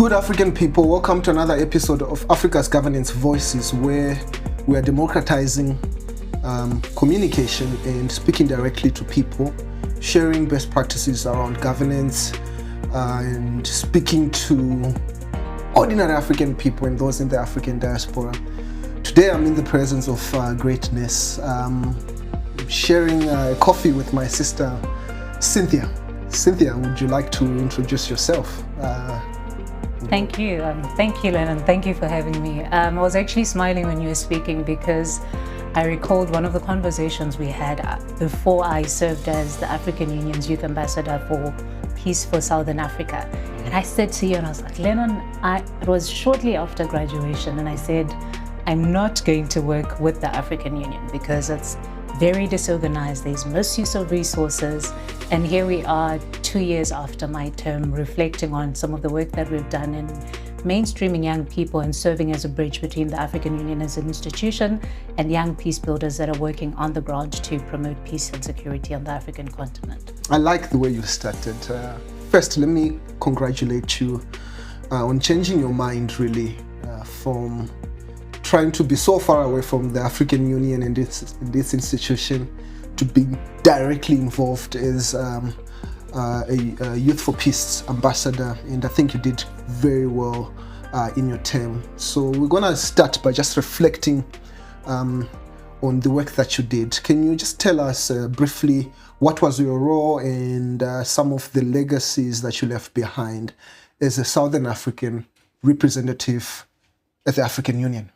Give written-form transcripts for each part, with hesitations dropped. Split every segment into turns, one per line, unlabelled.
Good African people, welcome to another episode of Africa's Governance Voices, where we are democratizing communication and speaking directly to people, sharing best practices around governance, and speaking to ordinary African people and those in the African diaspora. Today I'm in the presence of greatness, sharing coffee with my sister Cynthia. Cynthia, would you like to introduce yourself?
Thank you, Lennon. Thank you for having me. I was actually smiling when you were speaking because I recalled one of the conversations we had before I served as the African Union's Youth Ambassador for Peace for Southern Africa. And I said to you, and I was like, Lennon, it was shortly after graduation, and I said, I'm not going to work with the African Union because it's very disorganized, there's misuse of resources, and here we are 2 years after my term reflecting on some of the work that we've done in mainstreaming young people and serving as a bridge between the African Union as an institution and young peace builders that are working on the ground to promote peace and security on the African continent.
I like the way you started. First, let me congratulate you on changing your mind really from trying to be so far away from the African Union and this institution to being directly involved as a Youth for Peace ambassador, and I think you did very well in your term. So we're gonna start by just reflecting on the work that you did. Can you just tell us briefly what was your role and some of the legacies that you left behind as a Southern African representative at the African Union?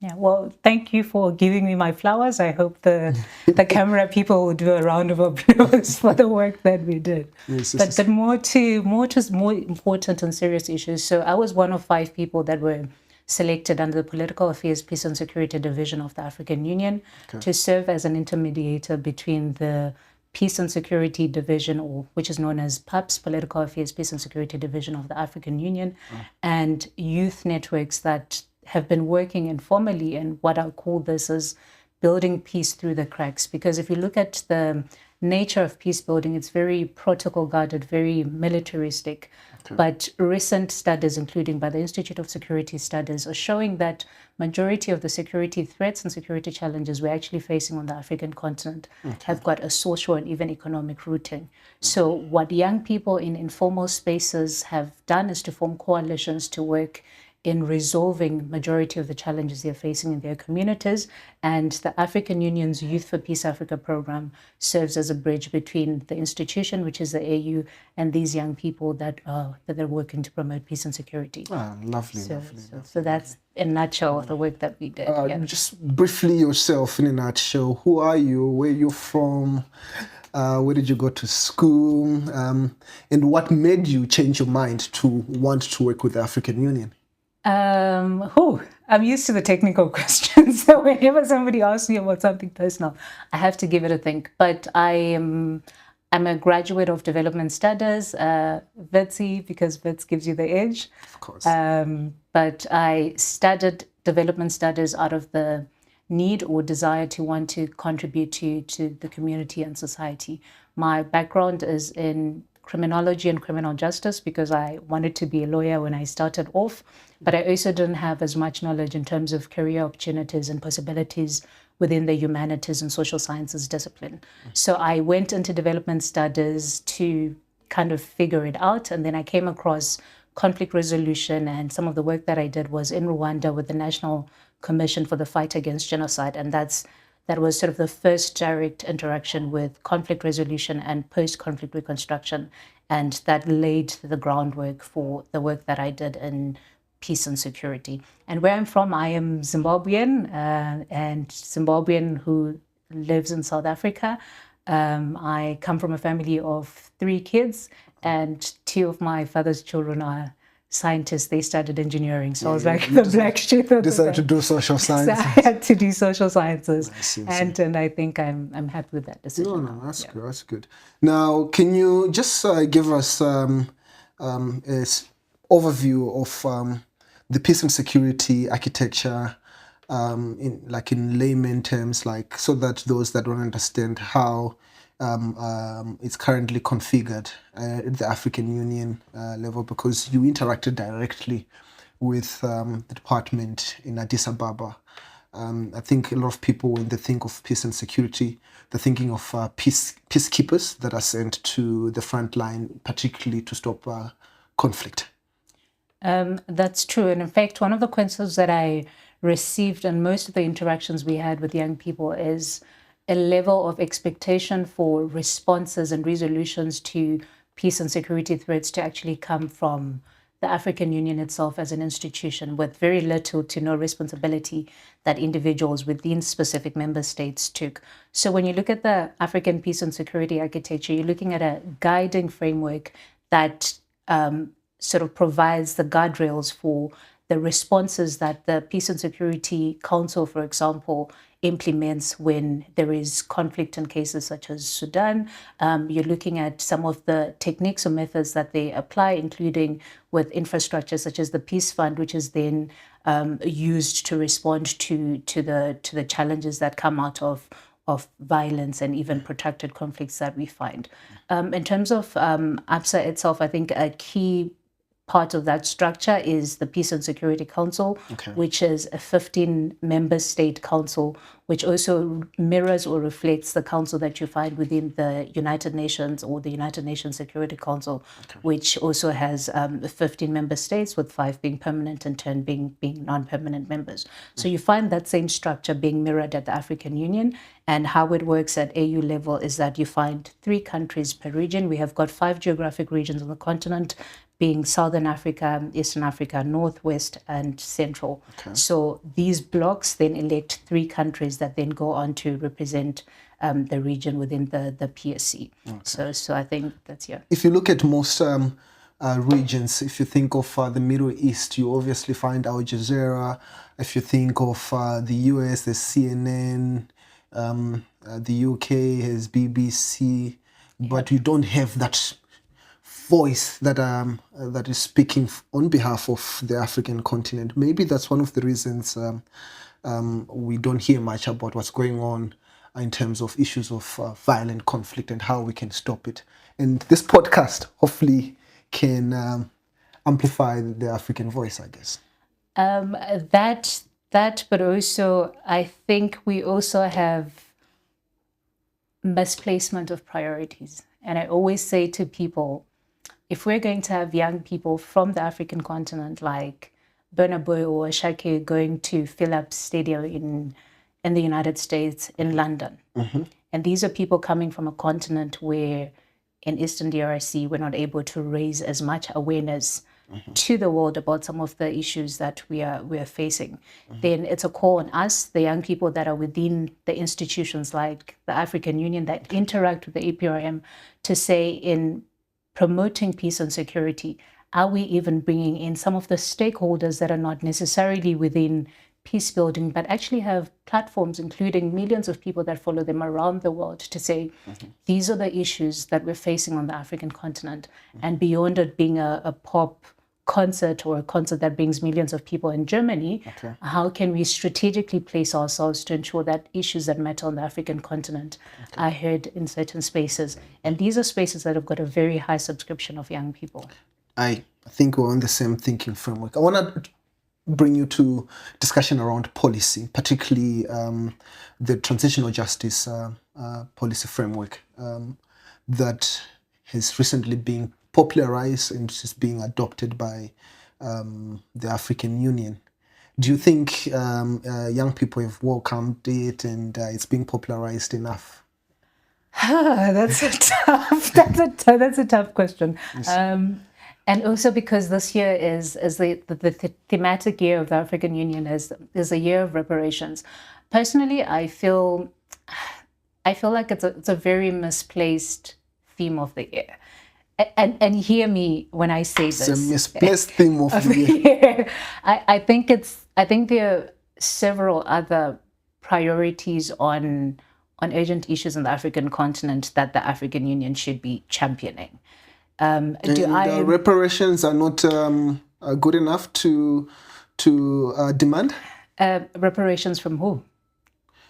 Yeah, well, thank you for giving me my flowers. I hope the camera people will do a round of applause for the work that we did.
Yes,
but more important and serious issues. So I was one of 5 people that were selected under the Political Affairs, Peace and Security Division of the African Union to serve as an intermediator between the Peace and Security Division, or which is known as PAPS, Political Affairs, Peace and Security Division of the African Union, and youth networks that have been working informally, and what I call this is building peace through the cracks. Because if you look at the nature of peace building, it's very protocol guarded, very militaristic. But recent studies, including by the Institute of Security Studies, are showing that majority of the security threats and security challenges we're actually facing on the African continent have got a social and even economic rooting. So what young people in informal spaces have done is to form coalitions to work in resolving majority of the challenges they're facing in their communities. And the African Union's Youth for Peace Africa program serves as a bridge between the institution, which is the AU, and these young people that are working to promote peace and security.
Lovely.
So that's in a nutshell the work that we did.
Just briefly yourself in a nutshell. Who are you? Where are you from? Where did you go to school? And what made you change your mind to want to work with the African Union?
I'm used to the technical questions. So whenever somebody asks me about something personal, I have to give it a think. But I'm a graduate of development studies, WITSI, because WITS gives you the edge.
Of course.
But I studied development studies out of the need or desire to want to contribute to the community and society. My background is in criminology and criminal justice because I wanted to be a lawyer when I started off, but I also didn't have as much knowledge in terms of career opportunities and possibilities within the humanities and social sciences discipline. So I went into development studies to kind of figure it out, and then I came across conflict resolution, and some of the work that I did was in Rwanda with the National Commission for the Fight Against Genocide, and that was sort of the first direct interaction with conflict resolution and post-conflict reconstruction. And that laid the groundwork for the work that I did in peace and security. And where I'm from, I am Zimbabwean, and Zimbabwean who lives in South Africa. I come from a family of 3 kids, and 2 of my father's children are scientists. They studied engineering, so I was like the black sheep of
decided to do social sciences.
So I had to do social sciences,
I see.
and I think I'm happy with that decision.
No, that's good. That's good. Now, can you just give us an overview of the peace and security architecture, in layman terms, so that those that don't understand how it's currently configured at the African Union level, because you interacted directly with the department in Addis Ababa. I think a lot of people, when they think of peace and security, they're thinking of peacekeepers that are sent to the front line, particularly to stop conflict.
That's true. And in fact, one of the questions that I received in most of the interactions we had with young people is a level of expectation for responses and resolutions to peace and security threats to actually come from the African Union itself as an institution, with very little to no responsibility that individuals within specific member states took. So when you look at the African peace and security architecture, you're looking at a guiding framework that sort of provides the guardrails for the responses that the Peace and Security Council, for example, implements when there is conflict in cases such as Sudan. You're looking at some of the techniques or methods that they apply, including with infrastructure such as the Peace Fund, which is then used to respond to the challenges that come out of violence and even protracted conflicts that we find. In terms of APSA itself, I think a key part of that structure is the Peace and Security Council, which is a 15-member state council, which also mirrors or reflects the council that you find within the United Nations or the United Nations Security Council, which also has 15 member states, with 5 being permanent and 10 being non-permanent members. So you find that same structure being mirrored at the African Union. And how it works at AU level is that you find 3 countries per region. We have got 5 geographic regions on the continent, being Southern Africa, Eastern Africa, Northwest, and Central. So these blocks then elect 3 countries that then go on to represent the region within the PSC. So I think that's, yeah.
If you look at most regions, if you think of the Middle East, you obviously find Al Jazeera. If you think of the US, there's CNN. The UK has BBC. But you don't have that voice that is speaking on behalf of the African continent. Maybe that's one of the reasons we don't hear much about what's going on in terms of issues of violent conflict and how we can stop it. And this podcast hopefully can amplify the African voice, I guess.
That, but also I think we also have misplacement of priorities. And I always say to people, if we're going to have young people from the African continent like Burna Boy or Shake going to fill up stadium in the United States, in London, and these are people coming from a continent where in Eastern DRC we're not able to raise as much awareness to the world about some of the issues that we are facing, then it's a call on us, the young people that are within the institutions like the African Union that interact with the APRM, to say, in promoting peace and security, are we even bringing in some of the stakeholders that are not necessarily within peace building, but actually have platforms, including millions of people that follow them around the world, to say, these are the issues that we're facing on the African continent. And beyond it being a pop concert or a concert that brings millions of people in Germany, how can we strategically place ourselves to ensure that issues that matter on the African continent are heard in certain spaces? And these are spaces that have got a very high subscription of young people.
I think we're on the same thinking framework. I want to bring you to discussion around policy, particularly the Transitional Justice policy framework that has recently been popularized and is being adopted by the African Union. Do you think young people have welcomed it and it's being popularized enough?
That's a tough question. Yes. And also because this year is the thematic year of the African Union is a year of reparations. Personally, I feel like it's a very misplaced theme of the year. And hear me when I say this.
It's a misplaced theme of the year.
I think there are several other priorities on urgent issues in the African continent that the African Union should be championing.
Reparations are not good enough to demand?
Reparations from who?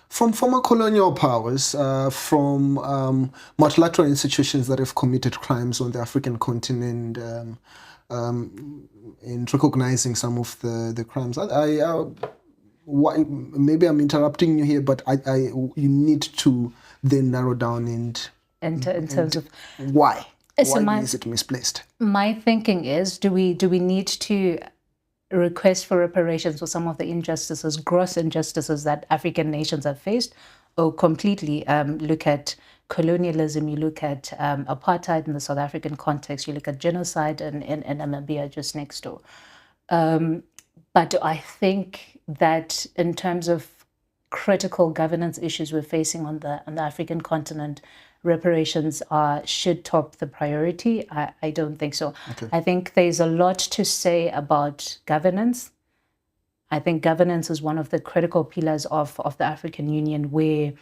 from former colonial powers, from multilateral institutions that have committed crimes on the African continent, in recognizing some of the crimes. Maybe I'm interrupting you here, but you need to then narrow down
in terms of
why.
So
Why is it misplaced?
My thinking is, do we need to request for reparations for some of the injustices, gross injustices that African nations have faced, or completely look at colonialism, you look at apartheid in the South African context, you look at genocide in Namibia just next door. But I think that in terms of critical governance issues we're facing on the African continent, reparations should top the priority. I don't think so.
Okay.
I think there's a lot to say about governance. I think governance is one of the critical pillars of the African Union, where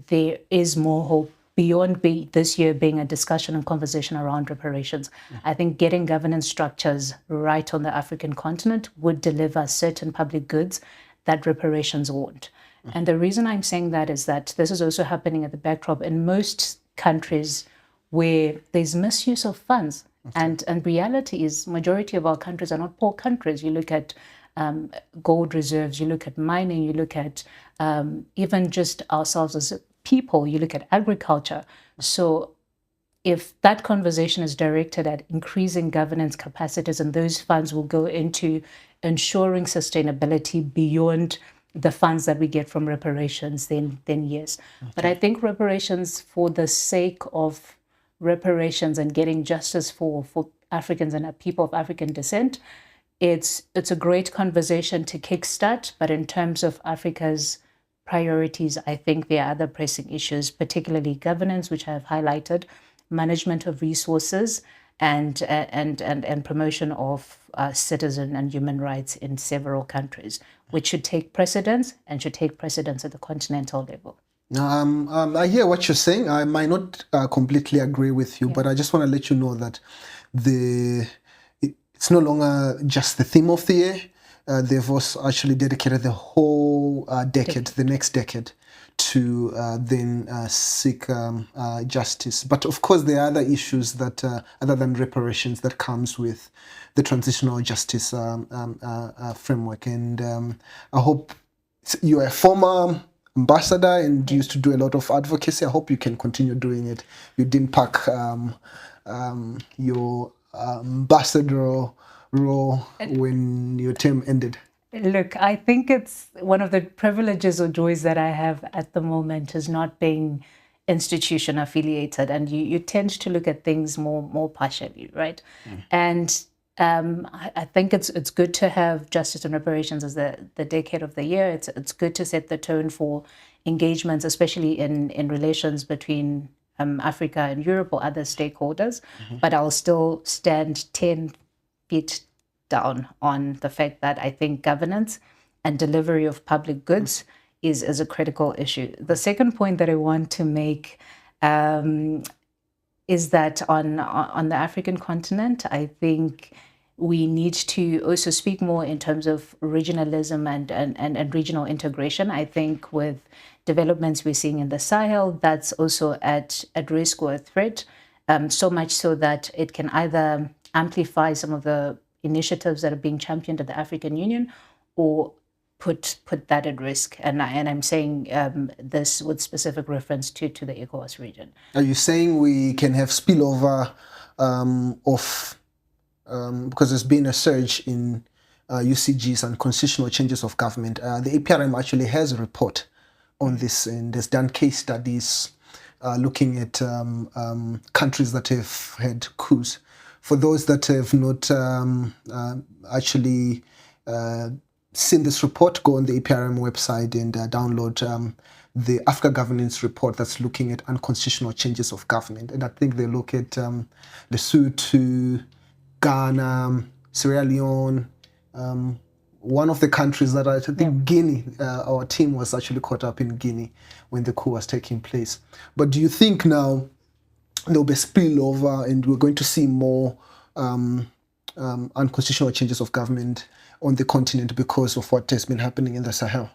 there is more hope beyond this year being a discussion and conversation around reparations. I think getting governance structures right on the African continent would deliver certain public goods that reparations won't. And the reason I'm saying that is that this is also happening at the backdrop in most countries where there's misuse of funds. And reality is majority of our countries are not poor countries. You look at gold reserves, you look at mining, you look at even just ourselves as people, you look at agriculture. So if that conversation is directed at increasing governance capacities, and those funds will go into ensuring sustainability beyond the funds that we get from reparations, then yes. Okay. But I think reparations, for the sake of reparations and getting justice for Africans and people of African descent, it's a great conversation to kickstart. But in terms of Africa's priorities, I think there are other pressing issues, particularly governance, which I have highlighted, management of resources, and promotion of citizen and human rights in several countries, which should take precedence and should take precedence at the continental level.
I hear what you're saying. I might not completely agree with you, but I just want to let you know that it's no longer just the theme of the year. They've also actually dedicated the whole decade, the next decade, to then seek justice. But of course, there are other issues that, other than reparations, that comes with the Transitional Justice framework. And I hope you're a former ambassador and used to do a lot of advocacy. I hope you can continue doing it. You didn't pack your ambassador role when your term ended.
Look, I think it's one of the privileges or joys that I have at the moment is not being institution affiliated, and you tend to look at things more partially, right? And I think it's good to have justice and reparations as the decade of the year. It's good to set the tone for engagements, especially in relations between Africa and Europe or other stakeholders. But I'll still stand 10 feet down on the fact that I think governance and delivery of public goods is a critical issue. The second point that I want to make is that on the African continent, I think we need to also speak more in terms of regionalism and regional integration. I think with developments we're seeing in the Sahel, that's also at risk or a threat, so much so that it can either amplify some of the initiatives that are being championed at the African Union, or put that at risk. And I'm saying this with specific reference to the ECOWAS region.
Are you saying we can have spillover because there's been a surge in UCGs and constitutional changes of government? The APRM actually has a report on this, and has done case studies looking at countries that have had coups. For those that have not actually seen this report, go on the APRM website and download the Africa Governance Report that's looking at unconstitutional changes of government. And I think they look at Lesotho, Ghana, Sierra Leone, one of the countries that I think Guinea, our team was actually caught up in Guinea when the coup was taking place. But do you think now there'll be a spillover and we're going to see more unconstitutional changes of government on the continent because of what has been happening in the Sahel?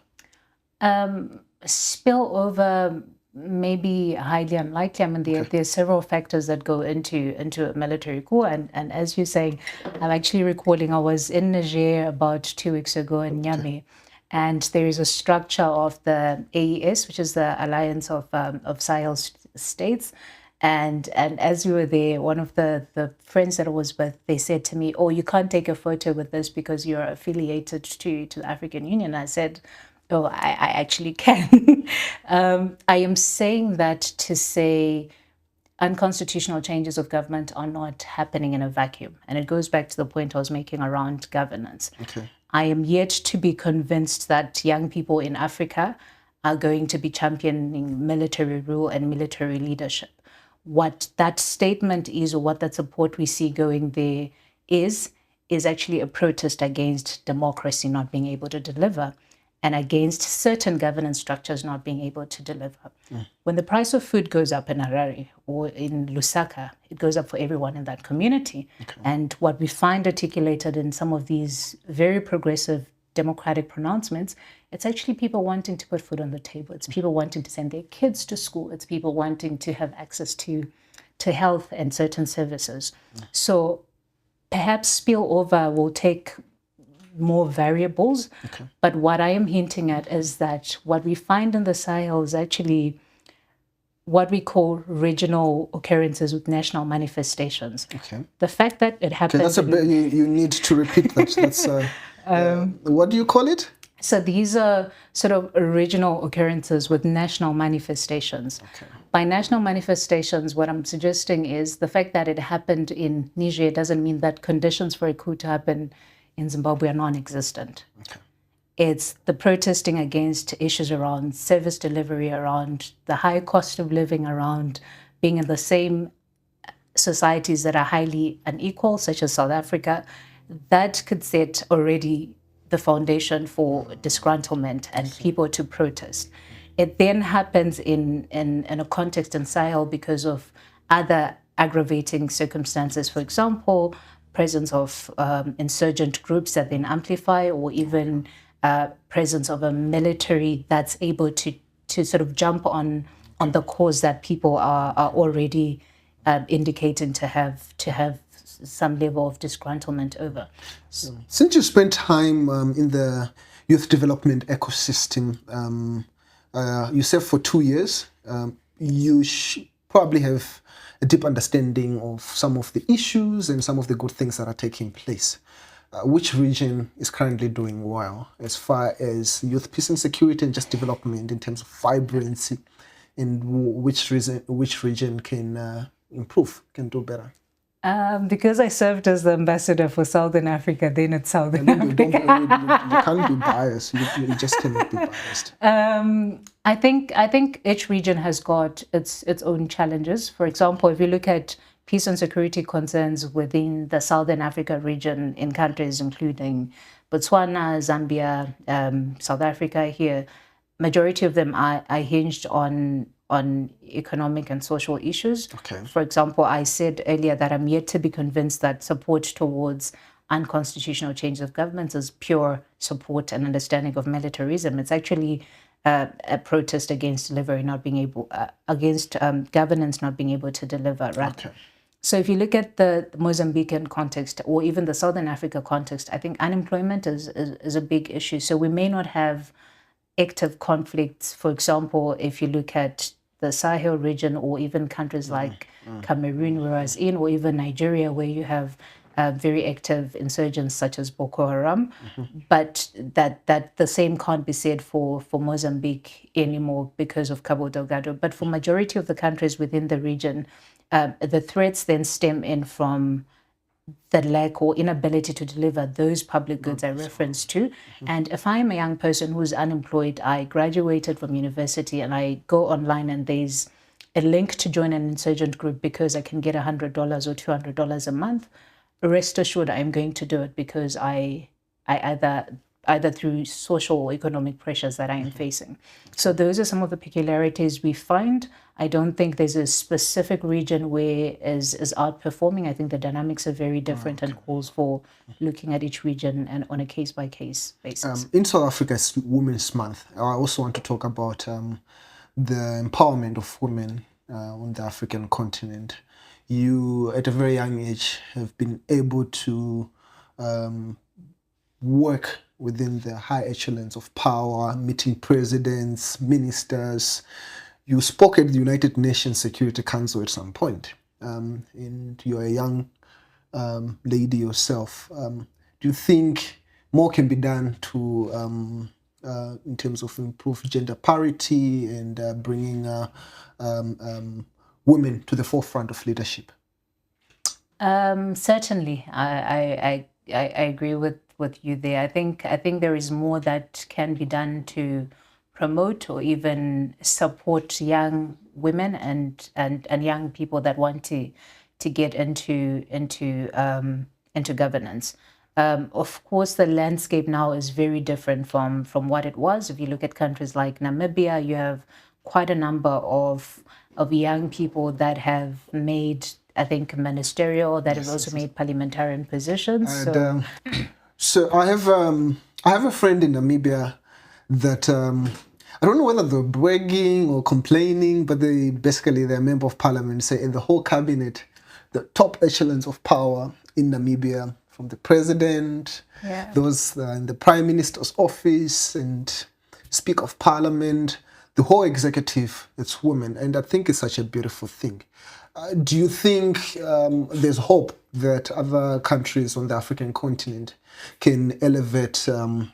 Spillover, maybe highly unlikely. I mean, there are several factors that go into a military coup. And as you're saying, I'm actually recalling I was in Niger about 2 weeks ago in Niamey. And there is a structure of the AES, which is the Alliance of Sahel States. And as we were there, one of the friends that I was with, they said to me, "Oh, you can't take a photo with this because you're affiliated to the African Union." I said, "Oh, I actually can." I am saying that to say unconstitutional changes of government are not happening in a vacuum. And it goes back to the point I was making around governance. I am yet to be convinced that young people in Africa are going to be championing military rule and military leadership. What that statement is, or what that support we see going there is actually a protest against democracy not being able to deliver and against certain governance structures not being able to deliver. When the price of food goes up in Harare or in Lusaka, it goes up for everyone in that community. And what we find articulated in some of these very progressive democratic pronouncements, it's actually people wanting to put food on the table. It's people wanting to send their kids to school. It's people wanting to have access to health and certain services. So perhaps spillover will take more variables. But what I am hinting at is that what we find in the Sahel is actually what we call regional occurrences with national manifestations. The fact that it happens...
you need to repeat that. That's, what do you call it?
So these are sort of regional occurrences with national manifestations. By national manifestations, what I'm suggesting is the fact that it happened in Niger doesn't mean that conditions for a coup to happen in Zimbabwe are non-existent. It's the protesting against issues around service delivery, around the high cost of living, around being in the same societies that are highly unequal, such as South Africa. That could set already the foundation for disgruntlement and people to protest. It then happens in a context in Sahel because of other aggravating circumstances. For example, presence of insurgent groups that then amplify, or even presence of a military that's able to sort of jump on the cause that people are already indicating to have some level of disgruntlement over.
Since you spent time in the youth development ecosystem, you served for 2 years, you probably have a deep understanding of some of the issues and some of the good things that are taking place. Which region is currently doing well as far as youth peace and security and just development in terms of vibrancy, and which region can improve, can do better?
Because I served as the ambassador for Southern Africa, then it's Southern Africa.
You can't be biased. You just cannot be biased.
I think each region has got its own challenges. For example, if you look at peace and security concerns within the Southern Africa region in countries including Botswana, Zambia, South Africa here, majority of them are hinged on economic and social issues. For example, I said earlier that I'm yet to be convinced that support towards unconstitutional change of governments is pure support and understanding of militarism. It's actually a protest against delivery not being able, against governance not being able to deliver. Right. So if you look at the Mozambican context, or even the Southern Africa context, I think unemployment is a big issue. So we may not have active conflicts. For example, if you look at the Sahel region, or even countries like Cameroon, where I was in, or even Nigeria, where you have very active insurgents such as Boko Haram, but that the same can't be said for Mozambique anymore because of Cabo Delgado. But for majority of the countries within the region, the threats then stem in from the lack or inability to deliver those public goods I referenced to. And if I'm a young person who's unemployed, I graduated from university and I go online and there's a link to join an insurgent group because I can get $100 or $200 a month, rest assured I'm going to do it because I either through social or economic pressures that I am facing. So those are some of the peculiarities we find. I don't think there's a specific region where is outperforming. I think the dynamics are very different and calls for looking at each region and on a case-by-case basis.
In South Africa, it's Women's Month. I also want to talk about the empowerment of women on the African continent. You, at a very young age, have been able to work within the high echelons of power, meeting presidents, ministers. You spoke at the United Nations Security Council at some point, and you're a young lady yourself. Do you think more can be done to, in terms of improve gender parity and bringing women to the forefront of leadership?
Certainly, I agree with you there. I think there is more that can be done to promote or even support young women and young people that want to get into governance. Of course, the landscape now is very different from what it was. If you look at countries like Namibia, you have quite a number of young people that have made, I think, ministerial, that have also made parliamentarian positions.
And, so I have a friend in Namibia that I don't know whether they're bragging or complaining, but they're a member of parliament, say in the whole cabinet, the top echelons of power in Namibia, from the president, those in the prime minister's office and speaker of parliament, the whole executive, it's women. And I think it's such a beautiful thing. Do you think there's hope that other countries on the African continent can elevate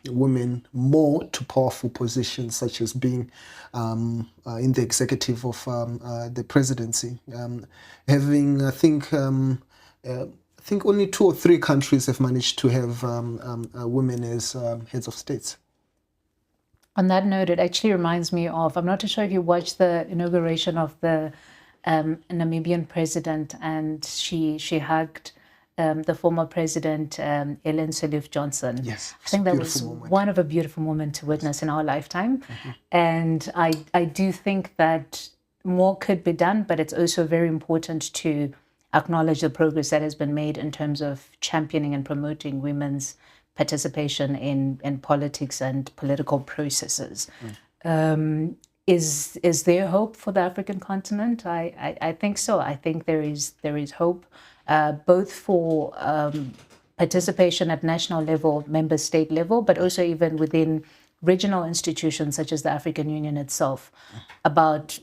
women more to powerful positions, such as being in the executive of the presidency? I think only 2 or 3 countries have managed to have women as heads of states.
On that note, it actually reminds me of, I'm not too sure if you watched the inauguration of the Namibian president, and she hugged the former president, Ellen Sirleaf Johnson.
Yes,
I think that was one of a beautiful moment to witness in our lifetime. And I do think that more could be done, but it's also very important to acknowledge the progress that has been made in terms of championing and promoting women's participation in politics and political processes. Is there hope for the African continent? I think so. I think there is hope, both for participation at national level, member state level, but also even within regional institutions such as the African Union itself. About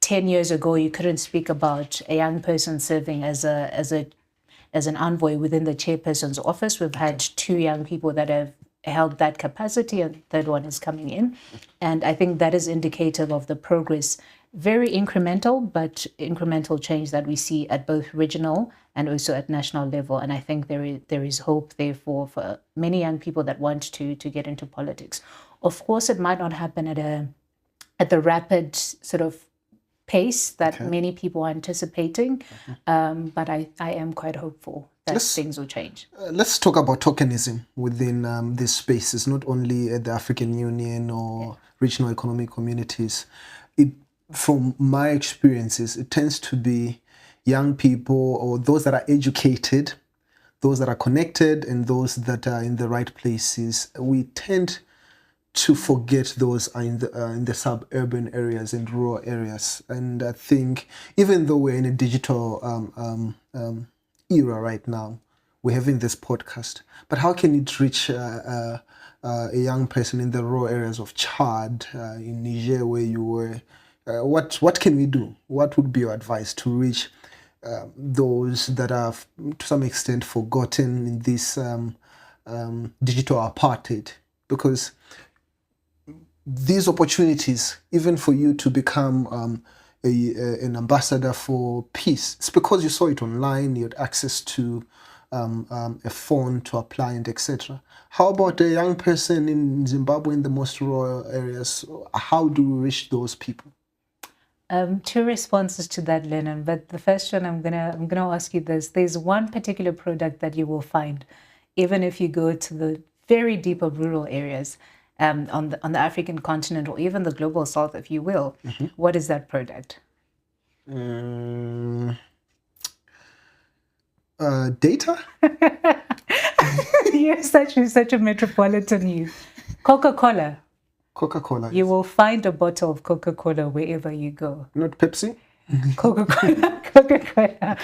10 years ago, you couldn't speak about a young person serving as an envoy within the chairperson's office. We've had 2 young people that have held that capacity, and the third one is coming in. And I think that is indicative of the progress, very incremental, but incremental change that we see at both regional and also at national level. And I think there is hope there for many young people that want to get into politics. Of course, it might not happen at the rapid sort of pace that many people are anticipating, but I am quite hopeful that things will change.
Let's talk about tokenism within these spaces, not only at the African Union or regional economic communities. From my experiences, it tends to be young people or those that are educated, those that are connected, and those that are in the right places. We tend to forget those in the suburban areas and rural areas. And I think even though we're in a digital era right now, we're having this podcast, but how can it reach a young person in the rural areas of Chad, in Niger, where you were? What can we do? What would be your advice to reach those that are to some extent forgotten in this digital apartheid? Because these opportunities, even for you to become an ambassador for peace, it's because you saw it online, you had access to a phone to apply and etc. How about a young person in Zimbabwe in the most rural areas? How do we reach those people?
2 responses to that, Lennon. But the first one, I'm gonna ask you this. There's one particular product that you will find, even if you go to the very deep of rural areas, on the African continent, or even the global south, if you will. What is that product?
Data?
You're such a metropolitan youth. Coca-Cola.
Coca-Cola.
You will find a bottle of Coca-Cola wherever you go.
Not Pepsi?
Coca-Cola, Coca-Cola.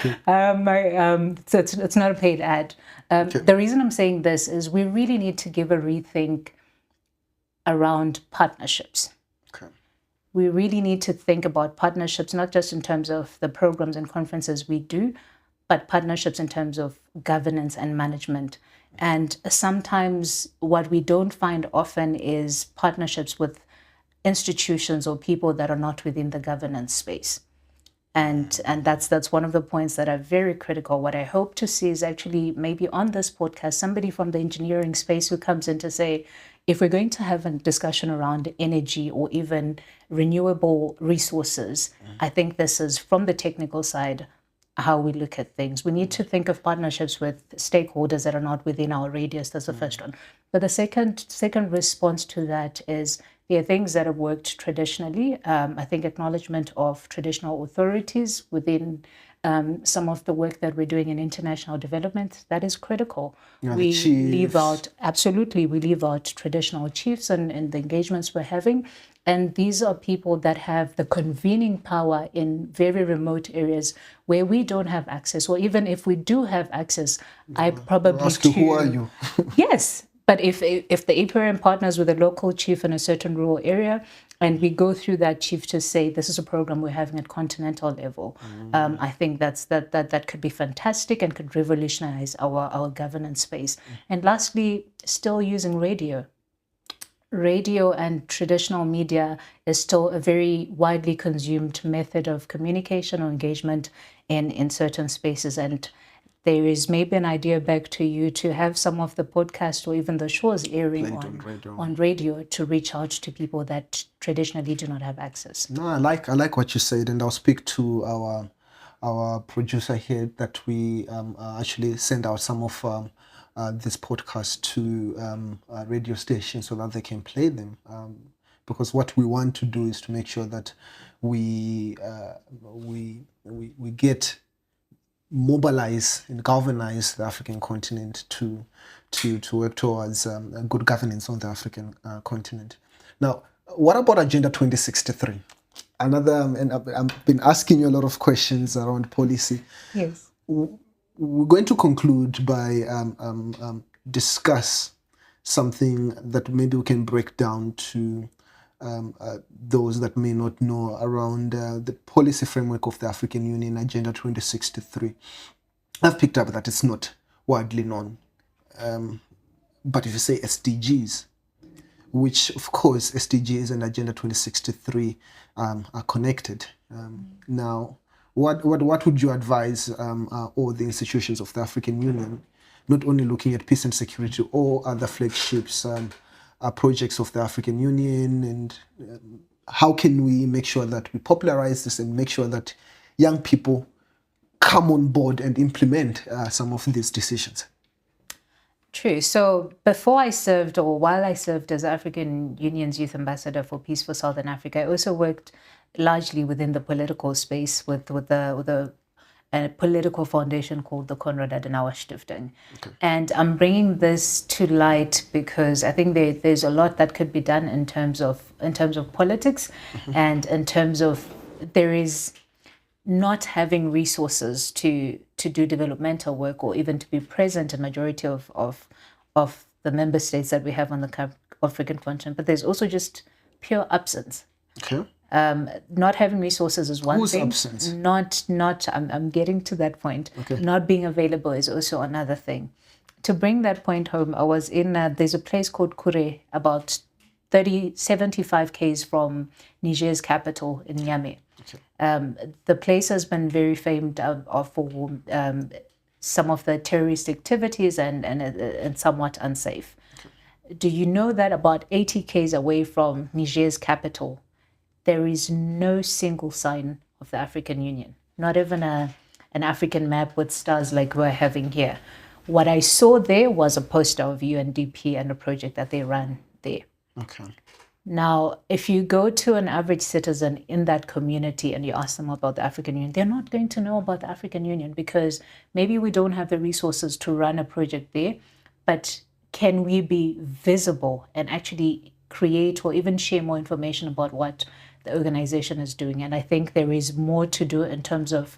So it's not a paid ad. The reason I'm saying this is we really need to give a rethink around partnerships.
Okay.
We really need to think about partnerships, not just in terms of the programs and conferences we do, but partnerships in terms of governance and management. And sometimes what we don't find often is partnerships with institutions or people that are not within the governance space. And that's one of the points that are very critical. What I hope to see is actually maybe on this podcast, somebody from the engineering space who comes in to say, if we're going to have a discussion around energy or even renewable resources, I think this is from the technical side how we look at things. We need to think of partnerships with stakeholders that are not within our radius. That's the first one. But the second response to that is there are things that have worked traditionally. I think acknowledgement of traditional authorities within some of the work that we're doing in international development, that is critical. We leave out traditional chiefs and the engagements we're having. And these are people that have the convening power in very remote areas where we don't have access, or even if we do have access, I probably
ask you, who are you?
Yes, but if the APRM partners with a local chief in a certain rural area, and we go through that chief to say this is a program we're having at continental level, I think that could be fantastic and could revolutionize our governance space. And lastly, still using radio and traditional media is still a very widely consumed method of communication or engagement in certain spaces. And there is maybe an idea back to you to have some of the podcast or even the shows airing on radio to reach out to people that traditionally do not have access.
No, I like what you said, and I'll speak to our producer here that we actually send out some of this podcast to radio stations so that they can play them. Because what we want to do is to make sure that we get mobilize and galvanize the African continent to work towards good governance on the African continent. Now, what about Agenda 2063? And I've been asking you a lot of questions around policy.
Yes.
We're going to conclude by discuss something that maybe we can break down to those that may not know around the policy framework of the African Union, Agenda 2063. I've picked up that it's not widely known. But if you say SDGs, which of course SDGs and Agenda 2063 are connected. Now, what would you advise all the institutions of the African Union, not only looking at peace and security or other flagships, projects of the African Union, and how can we make sure that we popularize this and make sure that young people come on board and implement some of these decisions?
True. So before I served, or while I served as African Union's Youth Ambassador for Peace for Southern Africa, I also worked largely within the political space with a political foundation called the Konrad Adenauer Stiftung. Okay. And I'm bringing this to light because I think there's a lot that could be done in terms of politics, and in terms of there is not having resources to do developmental work or even to be present in majority of the member states that we have on the African continent. But there's also just pure absence.
Okay.
Not having resources is one thing.
Whose absence?
I'm getting to that point.
Okay.
Not being available is also another thing. To bring that point home, I was in, there's a place called Kure, about 75 km from Niger's capital in Niamey. Okay. The place has been very famed for some of the terrorist activities and somewhat unsafe. Okay. Do you know that about 80 km away from Niger's capital, there is no single sign of the African Union, not even an African map with stars like we're having here. What I saw there was a poster of UNDP and a project that they ran there.
Okay.
Now, if you go to an average citizen in that community and you ask them about the African Union, they're not going to know about the African Union because maybe we don't have the resources to run a project there, but can we be visible and actually create or even share more information about what the organization is doing? And I think there is more to do in terms of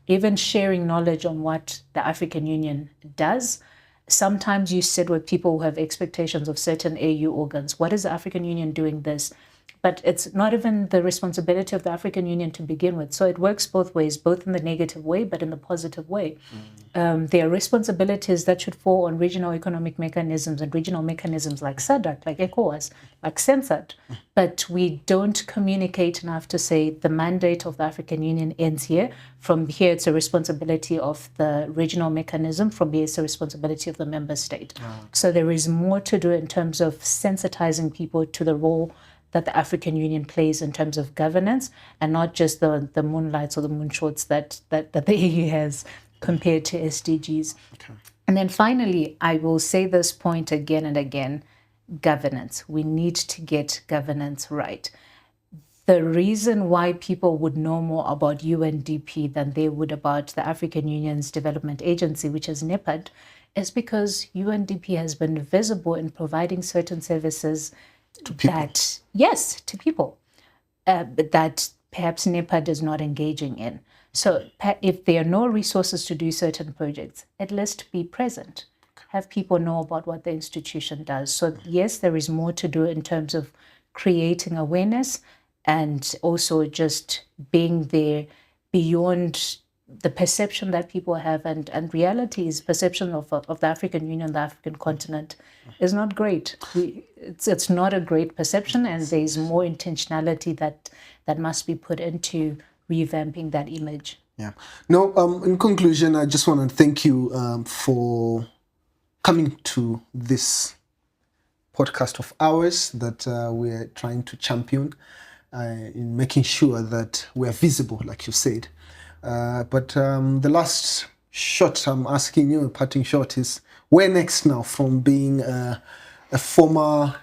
even sharing knowledge on what the African Union does. Sometimes you sit with people who have expectations of certain AU organs. What is the African Union doing this? But it's not even the responsibility of the African Union to begin with. So it works both ways, both in the negative way, but in the positive way. There are responsibilities that should fall on regional economic mechanisms and regional mechanisms like SADC, like ECOWAS, like CENSAT. But we don't communicate enough to say the mandate of the African Union ends here. From here, it's a responsibility of the regional mechanism. From here, it's a responsibility of the member state. So there is more to do in terms of sensitizing people to the role that the African Union plays in terms of governance, and not just the moonlights or the moonshots that the EU has compared to SDGs. Okay. And then finally, I will say this point again and again, governance. We need to get governance right. The reason why people would know more about UNDP than they would about the African Union's development agency, which is NEPAD, is because UNDP has been visible in providing certain services to people. To people, that perhaps NEPAD is not engaging in. So if there are no resources to do certain projects, at least be present. Have people know about what the institution does. So yes, there is more to do in terms of creating awareness and also just being there beyond the perception that people have, and reality is perception of the African Union, the African continent, is not great. It's not a great perception, and there is more intentionality that must be put into revamping that image.
Yeah. No. In conclusion, I just want to thank you for coming to this podcast of ours that we're trying to champion in making sure that we're visible, like you said. But the last shot I'm asking you, a parting shot, is where next now from being a former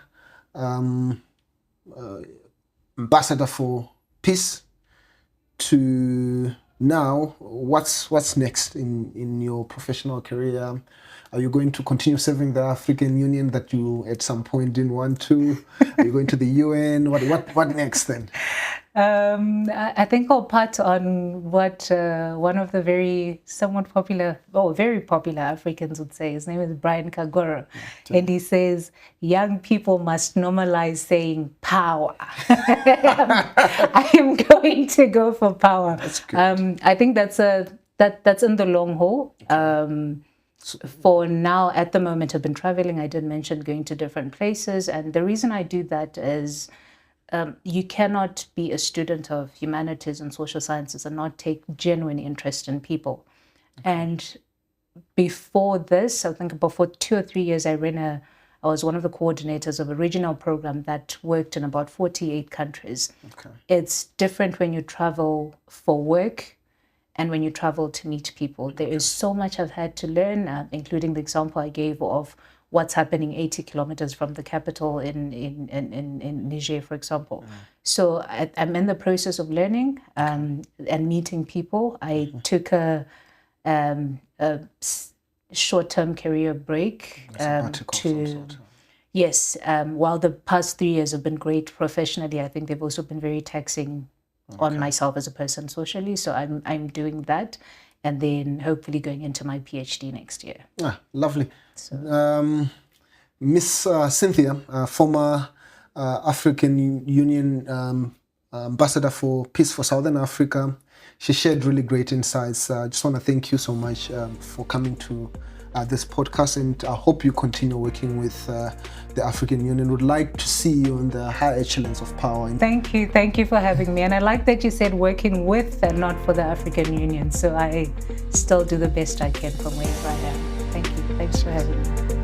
ambassador for peace to now, what's next in your professional career? Are you going to continue serving the African Union that you at some point didn't want to? Are you going to the UN? What next then?
I think I'll part on what one of the very popular Africans would say. His name is Brian Kagoro. And he says, young people must normalize saying power. I am going to go for power.
That's good.
I think that's in the long haul. For now, at the moment, I've been traveling. I did mention going to different places. And the reason I do that is you cannot be a student of humanities and social sciences and not take genuine interest in people. Okay. And before this, I think before 2 or 3 years, I was one of the coordinators of a regional program that worked in about 48 countries. Okay. It's different when you travel for work and when you travel to meet people. There is so much I've had to learn, including the example I gave of what's happening 80 kilometers from the capital in Niger, for example. So I'm in the process of learning and meeting people. I took a short-term career break while the past 3 years have been great professionally, I think they've also been very taxing on myself as a person socially. So I'm doing that, and then hopefully going into my PhD next year.
Lovely. So. Miss Cynthia, former African Union ambassador for peace for Southern Africa, she shared really great insights. I just want to thank you so much for coming to this podcast, and I hope you continue working with the African Union. Would like to see you in the high echelons of power.
Thank you for having me, and I like that you said working with and not for the African Union, so I still do the best I can from wherever I am. Thank you. Thanks for having me.